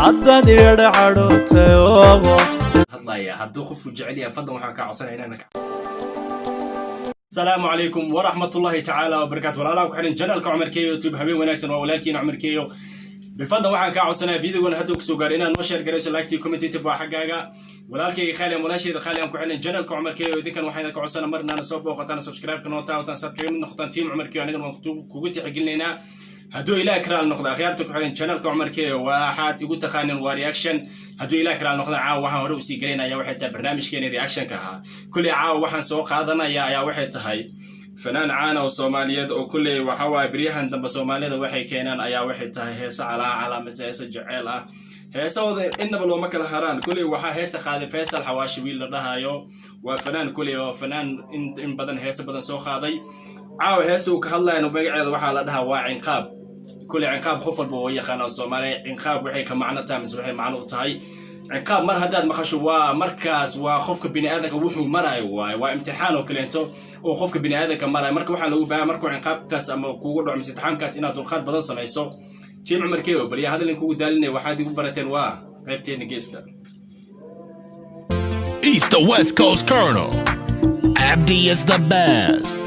عدد يرعرو تيوغو هلا يا هدو خفو جعليا فضل وحنا كعصنا هنا السلام عليكم ورحمة الله تعالى وبركاته ولا وحنا جنالك عمر كيو يوتيوب حبيب وناكسن ولكن عمر كيو بالفضل وحنا كعصنا فيديو هدوك سوغارينا نوشر جريس لايكتي كومنتي تبع حقاقا ولكن خالي مناشد خالي أنكو حنا جنالك عمر كيو ذيك وحنا كعصنا مرنا نصوب وقتنا سبسكرايب قناة وتنسبسكرايب من نقطة تيم عمر كيو أنا مكتوب كوجتي حقلنا هدو إلى كرال نقطة خيارتك وحنا channelك عمر كي وحات يقول تخانن ورياكشن هدو إلى كرال نقطة عاو وحنا روسي قرينا يا واحد برنامج كيني رياكشن كها كل عاو وحنا سوق هذانا يا واحد هاي فنان عانا وصوماليات وكل وحوا بريحان دم صوماليات وحي كينان يا واحد هاي هيس على مساس جعيلة هيس إن بلو مكل هران كل وحا هيس خالد فيصل حواشي لها يو وفنان كل فنان إن بدن هيس بدن سوق هذا عاو هيس وكهلا إنه بيجعل وحا لها وعنقاب كل عنقاب خفر بوية خانة الصومالي عنقاب وحي كمعنى تامس وحي معنى تهي عنقاب مر هداد مخشوا مركز وخفك بني آدم وحو مراي وامتحان وكلينتو وخفك بني آدم كمراي مركو وحا لو بها مركو عنقاب كاس أما كوغو دعم امتحان كاس إنا دولخات بدن سميسو تيم عمر كيو بلي هذا اللي نكوغو دالني وحاد يقول براتين غيرتين جيسكا East to West Coast Colonel Abdi is the best.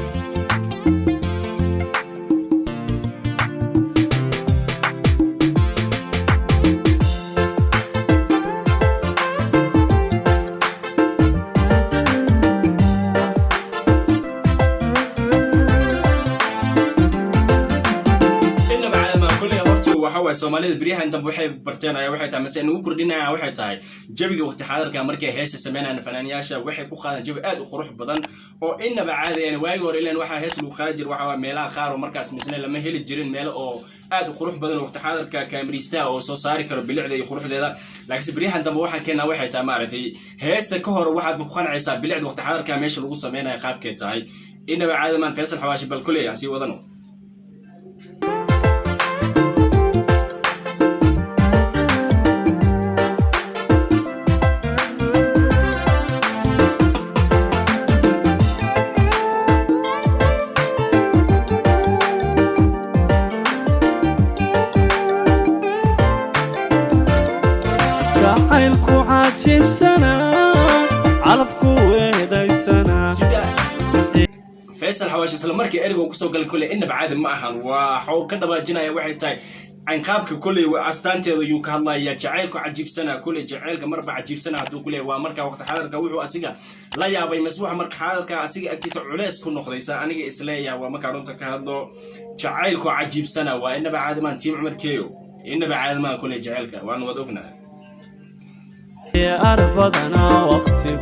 Soomaalida bariyahan dambe waxay barteen ay waxay tahay mas'aan ugu kordhinaya waxay tahay jabiga waqti xaadirka markay heesa sameynayaan fanaaniyaasha waxay ku qaadaan jabi aad u qurux badan oo inaba caadi ah waagi hore ilaan waxa hees lagu qaadi jiray waxa meelaha qaar oo markaas misna lama heli jirin meel oo aad u qurux badan waqti xaadirka kaamirista oo soo saari karo bilicda iyo quruxdeeda laakiin bariyahan dambe waxa keenaa waxay tahay maaragtay heesa ka hor waxaad ku qanacaysaa bilicda waqti xaadirka meesha lagu sameeynay qaabkay tahay inaba caadi man Faisal Xawaashi bal kulay aan sii wadano جعيلكو عجيب سنة علفكو ويداي سنة فيصل حواشي سلام مركي أرجو كسو قال كله إنه بعاد معهن وحو كده بجنا يا واحد تاي عنقابك كله وأستانتي ويوك الله يا جعيلكو عجيب سنة كله جعيلك مربع عجيب سنة هدو كله ومركا وقت حاضرك وحو أسيقا لا يا أبي مسوح مرك حاضرك أسيقا أكتسع علاس كل نخليسا أنا إسلايا ومكارونتك هذا جعيلكو عجيب سنة وإنه بعاد ما تيم عمر كيو إنه بعاد ما كله جعيلك وأنا وذوقنا يا أربضنا وقتي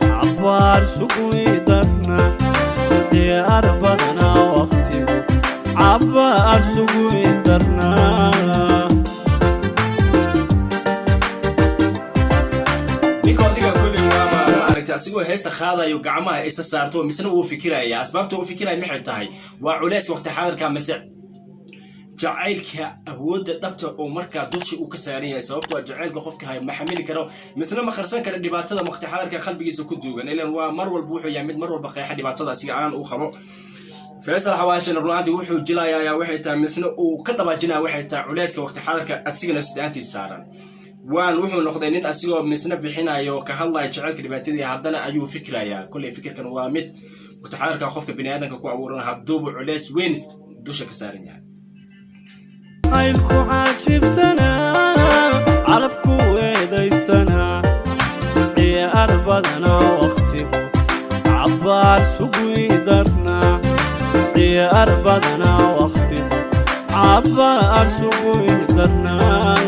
عبار سقوي درنا يا أربضنا وقتي عبار سقوي درنا نيكو ديكا كل ما أركت أسيقو هيستا خاضا يوقعما إسا سارتو مسنا هو فكرة يا أسبابته هو فكرة محل تاهي وعلاس وقت حاضر كان مسع جعيلك أود دبته أو مركا دوشي وكسارية سببته جعيلك خوفك هاي محمل كرو مثلا ما خرسان كان دبعته مختحار كان خلبي يسكت دوغن إلا هو مرو البوحو يعمل مرو البقية حد دبعته سيعان أو خبر فيصل حواشي الرناتي وحو جلا يا واحد تا مثلا وكذا جنا واحد تا علاسك وقت حالك السجن استدانتي السارن وان وحو نقدين أسيو مثلا بحنا يو كهلا جعيلك دبعته عندنا أيو فكرة يا كل فكرة كان وامد وقت حالك خوفك بني آدم كوع ورنا هدوب علاس وين دوشة كسارين يعني جعيلكو عجيب سنة علفكو ويداي سنة يا أربضنا وقتي عبار سقوي درنا يا أربضنا وقتي عبار سقوي درنا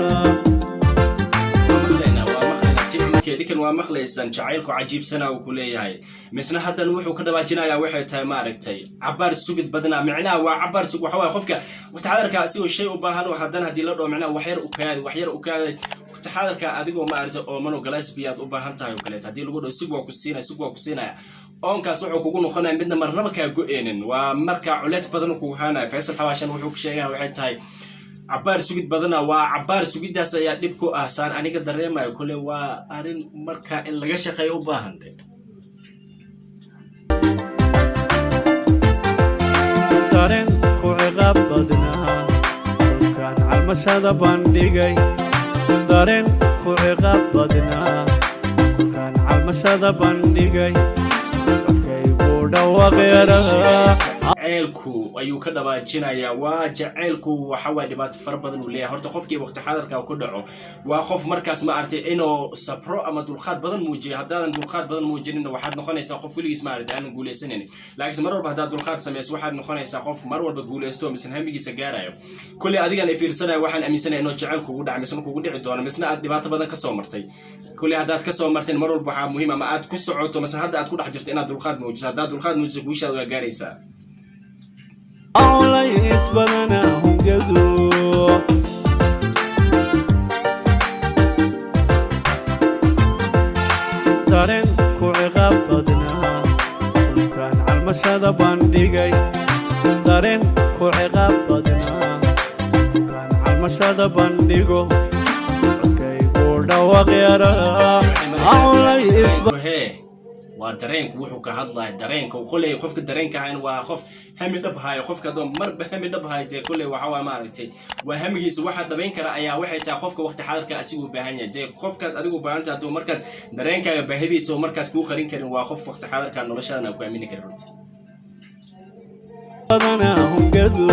لكن ومخليسان جعيلكو عجيب سنة وكلية هاي مثلا هذا نوح وكذا باجنا يا واحد تاي ماركتي عبار السوق بدنا معناه وعبار سوق وحوا خفك وتحاضر كاسيو شيء وباهن وحدنا هدي لو معناه وحير وكاد وتحاضر كأديكو ما أرجع أو منو جلاس بياد وباهن تاي وكلية هدي لو سوق وكسينا أون كاسوح وكونو خنا بدنا مرنا كجوئين ومركع علاس بدنا كوهانا فيصل حواشان وحوك شيء واحد تاي عبار سويد بدنا وعبار سويد ده سيادبكو أحسن أنا قدر ما يقول وأرين مركا إلا جش خيو باهند دارين كوعقاب بدنا كان calmashada bandhigay dareen ku ciqaab badnaa kan calmashada bandhigay codkaygu dhawaaqeeraha jaceylku ayuu ka dhawaajinayaa waa jaceylku waxa waa dhibaato fara badan uu leeyahay horta qofkii waqti xaadirka ku dhaco waa qof markaas ma artay inuu sabro ama dulqaad badan muujiyo haddaadan dulqaad badan muujinin waxaad noqonaysaa qof weligiis ma artay aan guuleysanin laakiin mar walba haddaad dulqaad samayso waxaad noqonaysaa qof mar walba guuleysto mise hamigiisa gaarayo kulli adigan ay fiirsanayo waxaan aaminsanahay inuu jaceylku ugu dhaco mise kugu dhici doono mise aad dhibaato badan ka soo martay kulli haddaad ka soo marteen mar walba waxaa muhiim ama aad ku socoto mise hadda aad ku dhex jirto inaad dulqaad muujiso haddaad dulqaad muujiso guushaada waa gaaraysaa علايس بدنا هم جدو دارين كوعقاب بدنا كان عالمشهد بانديجي دارين كوعقاب بدنا كان عالمشهد بانديجو عسكي بوردا وغيرا علايس waa dareenku wuxuu ka hadlay dareenka uu qolay qofka dareenka ahaan waa qof hami dhab hayo qofka doon marba hami dhab hayo kulay waxa waa maaragtay waa hamigiisa waxa dhabayn kara ayaa waxay tahay qofka waqti xaadirka asigu baahan yahay qofka adigu baahan tahay markaas dareenkaaga baahidiisa oo markaas ku qarin karin waa qof waqti xaadirka noloshada ku aamini karin badana hum gadu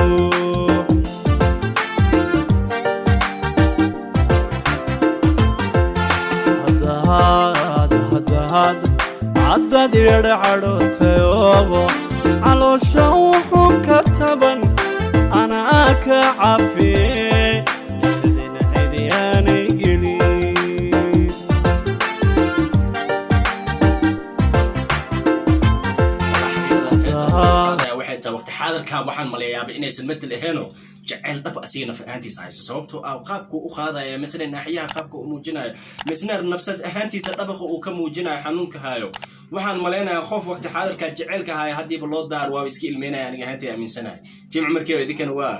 hada عدد يرعدو تيوغو على شوحو كتبا أنا أكعفي يسدين عدياني قليل وقت حاضر كان waxaan maleeyaa inaysan madal aheeno jacayl dhab asiina fahantiisa hayso sababtoo ah qaabku u qaadaya mesela naaxiyaha qaabku u muujinayo mesela nafsad ahaantiisa dhabaqa uu ka muujinayo xanuunka hayo waxaan maleenayaa qof waqti xaadirka jacaylka haya hadiiba loo daar waa iska ilmeynaya aniga ahaantay aaminsanahay tiim cumarkii idinkan waa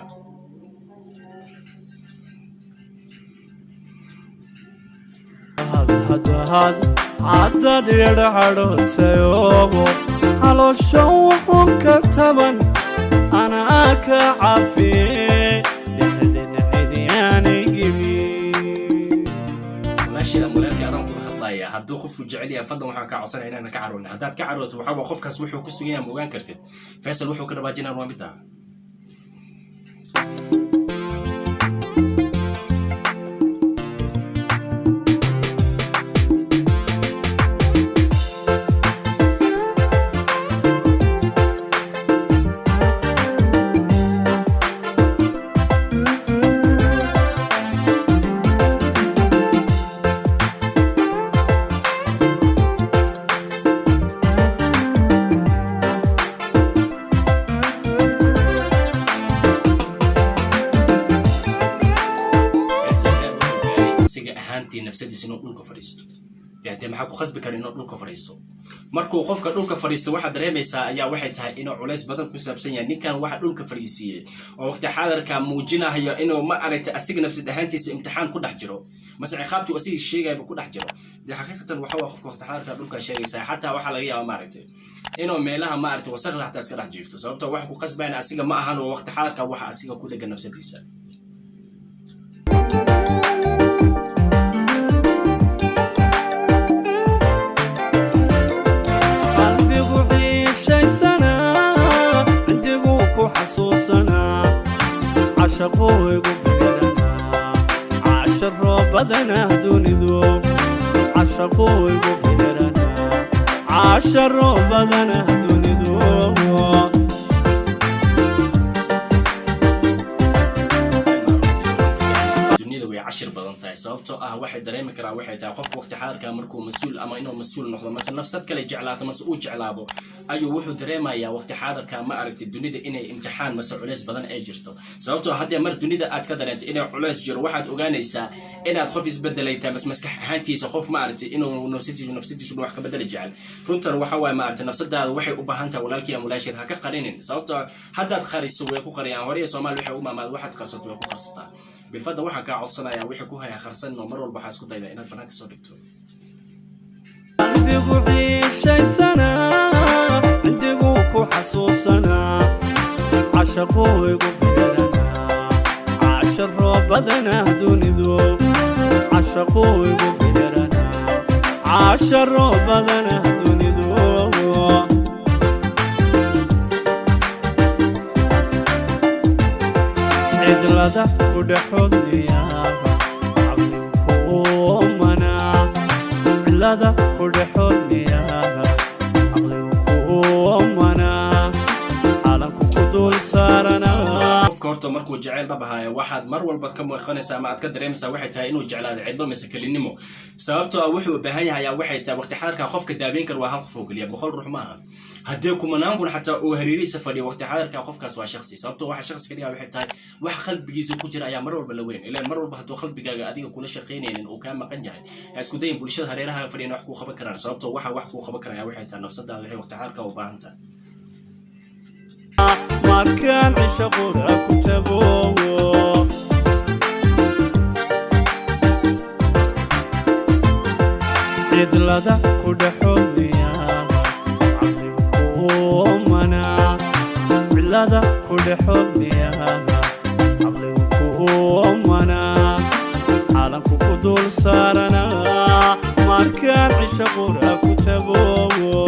هذا عدد يرعدو تيوغو على شوحو كتبا أنا أكعفي لحدن عدياني قليل ماشي لمولانكي أنا أقول هطايا هدو خفو جعليا فضل وحا كعصنا إنا كعرون هداد كعروت وحاوا خف كاس وحو كسويا موغان كرتد فيصل وحو كربا جينا روامدا nafsadiisa inuu dhulka fariisto yaade maxaa ku qasbi kara inuu dhulka fariisto markuu qofka dhulka fariisto waxa dareemaysaa ayaa waxay tahay inuu culays badan ku saabsan yahay ninkan waxa dhulka fariisiyay oo waqti xaadirka muujinayo inuu ma aragtay asiga nafsad ahaantiisa imtixaan ku dhex jiro mas'ay qaabtu asiga sheegayba ku dhex jiro xaqiiqatan waxa waa qofka waqti xaadirka dhulka sheegaysa xataa waxa laga yaabaa ma aragtay inuu meelaha ma aragtay wasaqda xataa iska dhex jiifto sababtoo waxa ku qasbayna asiga ma ahan oo waqti xaadirka waxa asiga ku dhagan nafsadiisa عشقوا يقبلنا عشر بدنا دونيدو عشقوا يقبلنا عشر بدنا دونيدو عشر بدن tahay sababtoo ah waxay dareemi karaa waxay tahay qof waqti xaadirka markuu mas'uul ama inuu mas'uul noqdo mas'uul nafsad kale jeclaato mas'uul jeclaabo ayuu wuxuu dareemayaa waqti xaadirka ma aragtay dunida inay imtixaan mas'uul culays badan ay jirto sababtoo hadii mar dunida aad ka dareento inay culays jiro waxaad ogaanaysaa inaad qof isbedelaytaa bas maskax ahaantiisa qof ma aragtay inuu nafsadiisu wax ka bedel jecel runtan waxa way ma aragtay nafsadaada waxay u baahan tahay walaalkii ama walaashid ha ka qarinin sababtoo haddaad qariso way ku qariyaan hore Soomaali waxay u maamaad waxaad qarsato way ku qarsataa بالفضل waxaan ka codsanayaa wixii ku haya kharsan oo mar walba waxa isku dayda inaad banaanka soo dhigto qalbigu ciishaysana indigu ku xasuusana عشقوا يقبلنا عاشر بدنا دونيدو عشقوا بيرنا عاشر بدنا دونيدو عدلة ودحوني يا عبدي وكومنا عدلة ودحوني يا عبدي وكومنا عالمكم كدول سارنا horta markuu jacayl dhabahayo waxaad mar walba ka muuqanaysaa ama aad ka dareemaysaa waxay tahay inuu jeclaado cidlo mise kalinimo sababtoo ah wuxuu u baahan yahay waxay tahay waqti xadarka qofka daabeyn kar waa hal qof oo kaliya boqol ruux maaha haddii kumanaan kun xataa uu hariiriisa fadhiyo waqti xadarka qofkaas waa shakhsi sababtoo waxa shakhsi kaliya waxay tahay wax qalbigiisa ku jira ayaa mar walba la weyn ilaa mar walba hadduu qalbigaaga adiga kula shaqeynaynin oo ka maqan yahay isku dayin bulshada hareeraha fadhiyana wax ku qaban karaan sababtoo waxa wax ku qaban karaya waxay tahay nafsadaada waxay waqti xadarka u baahan tahay markaan cishaqura ku tabowo cidlada ku dhaxoonaya cabdi kuumana cidlada ku dhaxoonaya cabdi kuumana caalamku ku dul saarana markaan cishaqura ku tabowo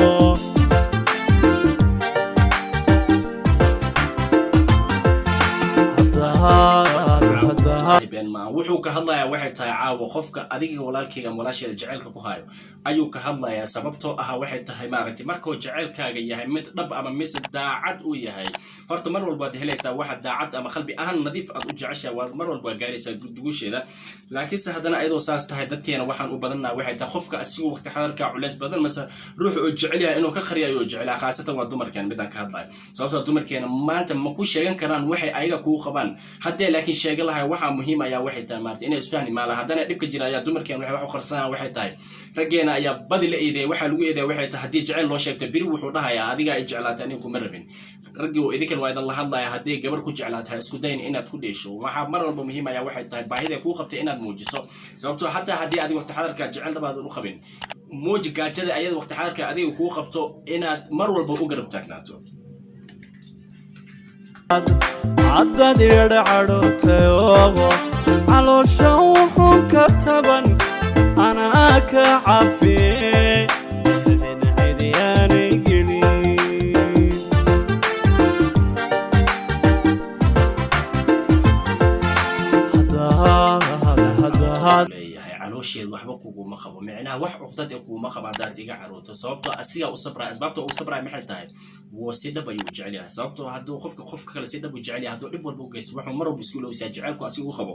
wuxuu ka hadlayaa waxay tahay caawa qofka adiga walaalkayga ama walaasheeda jaceylka ku hayo ayuu ka hadlayaa sababtoo ah waxay tahay maaragtay markuu jaceylkaaga yahay mid dhab ama mise daacad uu yahay horta mar walba aad helaysaa waxa daacad ama qalbi ahaan nadiif aad u jeceshahay waa mar walba gaaraysaa dugusheeda laakiinse haddana ayadoo saas tahay dadkeena waxaan u badannaha waxay tahay qofka asigu waqti xadarka culays badan mase ruux oo jecel yahay inuu ka khariyayo oo jecel khaasatan waa dumarkeen midaan ka hadlayo sababtoo dumarkeena maanta ma ku sheegan karaan waxay ayaga kuu qabaan haddee laakiin sheega lahay waxaa muhiim ayaa waxay tahay maartay inay isfahmi maala haddana dhibka jira ayaa dumarkeen waxay wax u qarsanayaan waxay tahay raggeena ayaa badi la eedeeyay waxaa lagu eedeeyay waxay tahay haddii jecel loo sheegto biri wuxuu dhahayaa adiga ay jeclaatay aniga kuma rabin raggii oo idinkan waa idan la hadlaya haddii gabar ku jeclaatahay isku dayn inaad ku dheesho waxaa mar walba muhiim ayaa waxay tahay baahida kuu qabtay inaad muujiso sababtoo hataa haddii adiga waqti xadarka jecel dhabaad u qabin muuji gaajada ayada waqti xadarka adiga kuu qabto inaad mar walba u garab taagnaato عدد يرعدو تيوغو على شوحون كتبن أنا كعفي من عدياني قليل هذا علوشيد waxba kugu ma qabo macnaha wax uqdad ee kugu ma qabo hadaad iga carooto sababtoo asiga u sabra asbaabta u sabra maxay tahay woo si dhab ayuu jecel yahay sababtoo hadduu qofka kale si dhab u jecel yahay hadduu dhib walba u geysto wuxuu mar walba isku ilowsaa jecelku asiga u qabo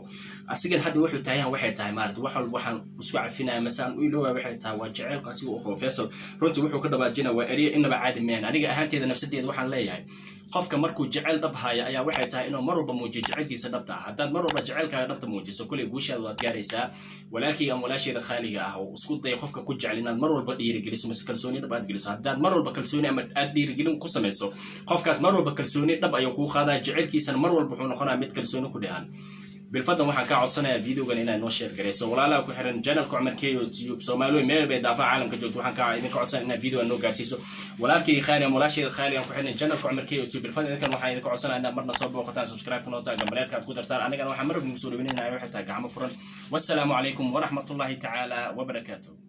asigan hadda wuxuu tahay waxay tahay maartay wax walba waxaan isku cafinaa masaan u ilowaa waxay tahay waa jecelku asiga u qabo feeso runtii wuxuu ka dhawaajinaa waa eriyo inaba caadi meen aniga ahaanteeda nafsadeeda waxaan leeyahay qofka markuu jecel dhab haya ayaa waxay tahay inuu mar walba muujiyo jecelkiisa dhabta ah haddaad mar walba jecelkaaga dhabta muujiso kulay guushaada waad gaaraysaa walaalkayga ama walaasheeda khaaliga ah oo isku day qofka ku jecel inaad mar walba dhiirigeliso mise kalsooni dhab aad geliso haddaad mar walba kalsooni ama aad dhiirigelin ku samayso qofkaas mar walba kalsooni dhab ayuu kuu qaadaa jecelkiisana mar walba wuxuu noqonayaa mid kalsooni ku dheehan بالفضل waxaan ka codsanayaa videogan inaan noo share gareyso walaalaha ku xiran channelka Cumarkee YouTube Soomaaliya meel bay daafac caalamka joogto waxaan ka idin ka codsanayaa inaan video noo gaarsiiso walaalkii khaali ama walaashii khaali aan ku xiran channelka Cumarkee YouTube بالفضل idinkan waxaan idin ka codsanayaa inaad marna soo booqataan subscribe kuna taagan bareerka aad ku dartaan anigana waxaan mar walba soo dhaweynayaa waxay tahay gacmo furan wassalaamu calaykum wa rahmatullahi ta'ala wa barakatuh